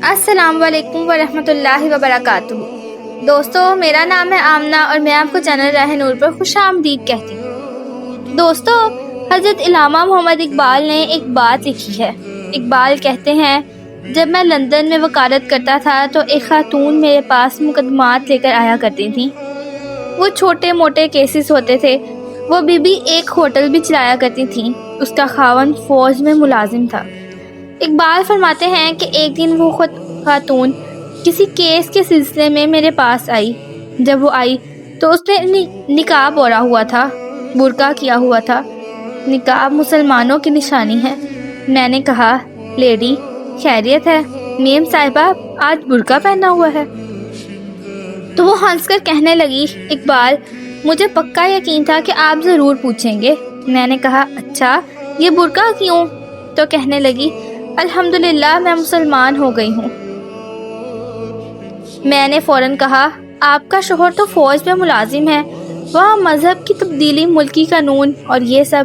السلام علیکم ورحمۃ اللہ وبرکاتہ۔ دوستو، میرا نام ہے آمنہ اور میں آپ کو چینل راہ نور پر خوش آمدید کہتی ہوں۔ دوستو، حضرت علامہ محمد اقبال نے ایک بات لکھی ہے۔ اقبال کہتے ہیں، جب میں لندن میں وکالت کرتا تھا تو ایک خاتون میرے پاس مقدمات لے کر آیا کرتی تھیں۔ وہ چھوٹے موٹے کیسز ہوتے تھے۔ وہ بی ایک ہوٹل بھی چلایا کرتی تھیں۔ اس کا خاوند فوج میں ملازم تھا۔ اقبال فرماتے ہیں کہ ایک دن وہ خود خاتون کسی کیس کے سلسلے میں میرے پاس آئی۔ جب وہ آئی تو اس نے نقاب اوڑھا ہوا تھا، برقع کیا ہوا تھا۔ نقاب مسلمانوں کی نشانی ہے۔ میں نے کہا، لیڈی خیریت ہے؟ میم صاحبہ آج برقع پہنا ہوا ہے۔ تو وہ ہنس کر کہنے لگی، اقبال مجھے پکا یقین تھا کہ آپ ضرور پوچھیں گے۔ میں نے کہا، اچھا یہ برقع کیوں؟ تو کہنے لگی، الحمدللہ میں مسلمان ہو گئی ہوں۔ میں نے فوراً کہا، آپ کا شوہر تو فوج میں ملازم ہے، وہاں مذہب کی تبدیلی، ملکی قانون اور یہ سب۔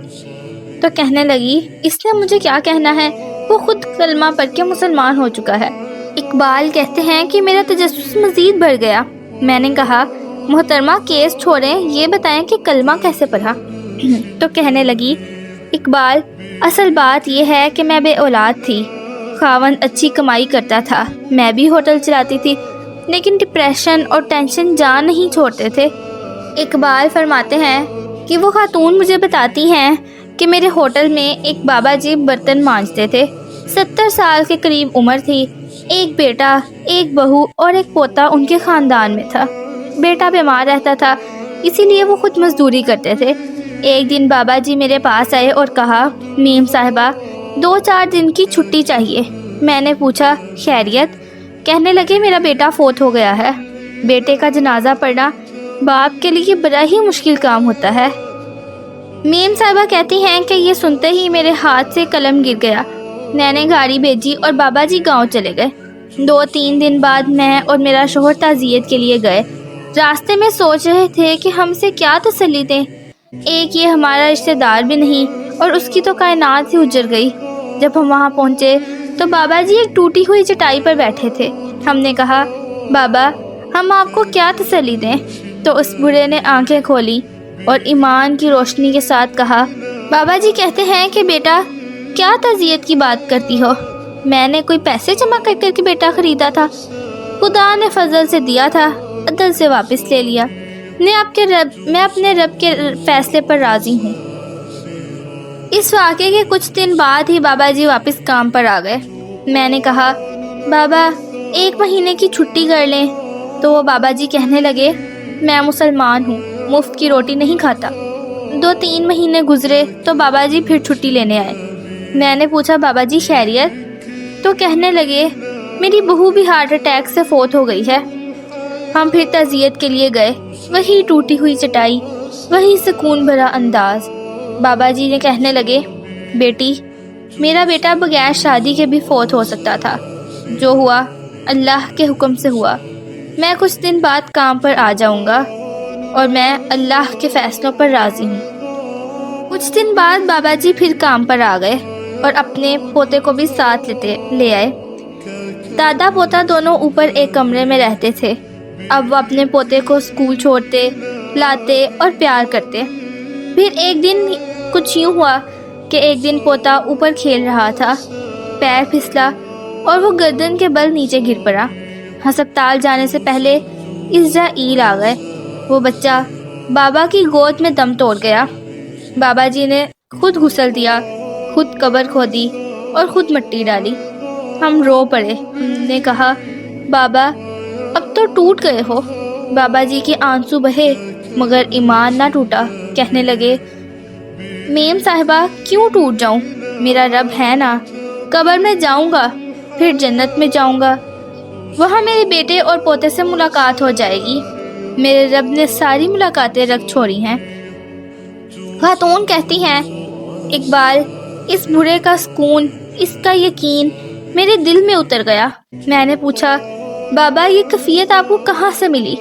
تو کہنے لگی، اس نے مجھے کیا کہنا ہے، وہ خود کلمہ پڑھ کے مسلمان ہو چکا ہے۔ اقبال کہتے ہیں کہ میرا تجسس مزید بڑھ گیا۔ میں نے کہا، محترمہ کیس چھوڑیں، یہ بتائیں کہ کلمہ کیسے پڑھا؟ تو کہنے لگی، اقبال اصل بات یہ ہے کہ میں بے اولاد تھی، خاوند اچھی کمائی کرتا تھا، میں بھی ہوٹل چلاتی تھی، لیکن ڈپریشن اور ٹینشن جان نہیں چھوڑتے تھے۔ اقبال فرماتے ہیں کہ وہ خاتون مجھے بتاتی ہیں کہ میرے ہوٹل میں ایک بابا جی برتن مانجتے تھے، 70 سال کے قریب عمر تھی، ایک بیٹا، ایک بہو اور ایک پوتا ان کے خاندان میں تھا۔ بیٹا بیمار رہتا تھا، اسی لیے وہ خود مزدوری کرتے تھے۔ ایک دن بابا جی میرے پاس آئے اور کہا، میم صاحبہ 2-4 دن کی چھٹی چاہیے۔ میں نے پوچھا، خیریت؟ کہنے لگے، میرا بیٹا فوت ہو گیا ہے۔ بیٹے کا جنازہ پڑھنا باپ کے لیے بڑا ہی مشکل کام ہوتا ہے۔ میم صاحبہ کہتی ہیں کہ یہ سنتے ہی میرے ہاتھ سے قلم گر گیا۔ میں نے گاڑی بھیجی اور بابا جی گاؤں چلے گئے۔ 2-3 دن بعد میں اور میرا شوہر تعزیت کے لیے گئے۔ راستے میں سوچ رہے تھے کہ ہم سے کیا تسلی دیں، ایک یہ ہمارا رشتہ دار بھی نہیں اور اس کی تو کائنات ہی اجڑ گئی۔ جب ہم وہاں پہنچے تو بابا جی ایک ٹوٹی ہوئی چٹائی پر بیٹھے تھے۔ ہم نے کہا، بابا ہم آپ کو کیا تسلی دیں؟ تو اس بوڑھے نے آنکھیں کھولی اور ایمان کی روشنی کے ساتھ کہا، بابا جی کہتے ہیں کہ بیٹا کیا تعزیت کی بات کرتی ہو؟ میں نے کوئی پیسے جمع کر کر کے بیٹا خریدا تھا، خدا نے فضل سے دیا تھا، عدل سے واپس لے لیا۔ میں اپنے رب کے فیصلے پر راضی ہوں۔ اس واقعے کے کچھ دن بعد ہی بابا جی واپس کام پر آ گئے۔ میں نے کہا، بابا 1 مہینے کی چھٹی کر لیں؟ تو وہ بابا جی کہنے لگے، میں مسلمان ہوں، مفت کی روٹی نہیں کھاتا۔ 2-3 مہینے گزرے تو بابا جی پھر چھٹی لینے آئے۔ میں نے پوچھا، بابا جی خیریت؟ تو کہنے لگے، میری بہو بھی ہارٹ اٹیک سے فوت ہو گئی ہے۔ ہم پھر تعزیت کے لیے گئے، وہی ٹوٹی ہوئی چٹائی، وہی سکون بھرا انداز۔ بابا جی نے کہنے لگے، بیٹی میرا بیٹا بغیر شادی کے بھی فوت ہو سکتا تھا، جو ہوا اللہ کے حکم سے ہوا۔ میں کچھ دن بعد کام پر آ جاؤں گا اور میں اللہ کے فیصلوں پر راضی ہوں۔ کچھ دن بعد بابا جی پھر کام پر آ گئے اور اپنے پوتے کو بھی ساتھ لے آئے۔ دادا پوتا دونوں اوپر ایک کمرے میں رہتے تھے۔ اب وہ اپنے پوتے کو اسکول چھوڑتے، لاتے اور پیار کرتے۔ پھر ایک دن کچھ یوں ہوا کہ ایک دن پوتا اوپر کھیل رہا تھا، پیر پھسلا اور وہ گردن کے بل نیچے گر پڑا۔ ہسپتال جانے سے پہلے عزرائیل آ گئے۔ وہ بچہ بابا کی گود میں دم توڑ گیا۔ بابا جی نے خود غسل دیا، خود قبر کھودی اور خود مٹی ڈالی۔ ہم رو پڑے۔ ہم نے کہا، بابا اب تو ٹوٹ گئے ہو۔ بابا جی کے آنسو بہے مگر ایمان نہ ٹوٹا۔ کہنے لگے، میم صاحبہ کیوں ٹوٹ جاؤں؟ میرا رب ہے نا، قبر میں جاؤں گا، پھر جنت میں جاؤں گا، وہاں میرے بیٹے اور پوتے سے ملاقات ہو جائے گی۔ میرے رب نے ساری ملاقاتیں رکھ چھوڑی ہیں۔ خاتون کہتی ہیں، اقبال اس بوڑھے کا سکون، اس کا یقین میرے دل میں اتر گیا۔ میں نے پوچھا، بابا یہ کیفیت آپ کو کہاں سے ملی؟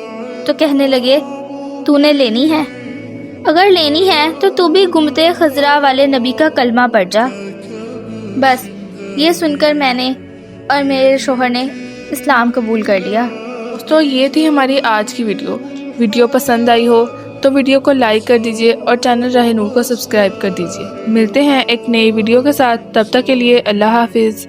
تو کہنے لگے، تو نے لینی ہے؟ اگر لینی ہے تو بھی گمتے خضرا والے نبی کا کلمہ پڑھ جا۔ بس یہ سن کر میں نے اور میرے شوہر نے اسلام قبول کر لیا۔ دوستو یہ تھی ہماری آج کی ویڈیو پسند آئی ہو تو ویڈیو کو لائک کر دیجئے اور چینل راہ نور کو سبسکرائب کر دیجئے۔ ملتے ہیں ایک نئی ویڈیو کے ساتھ، تب تک کے لیے اللہ حافظ۔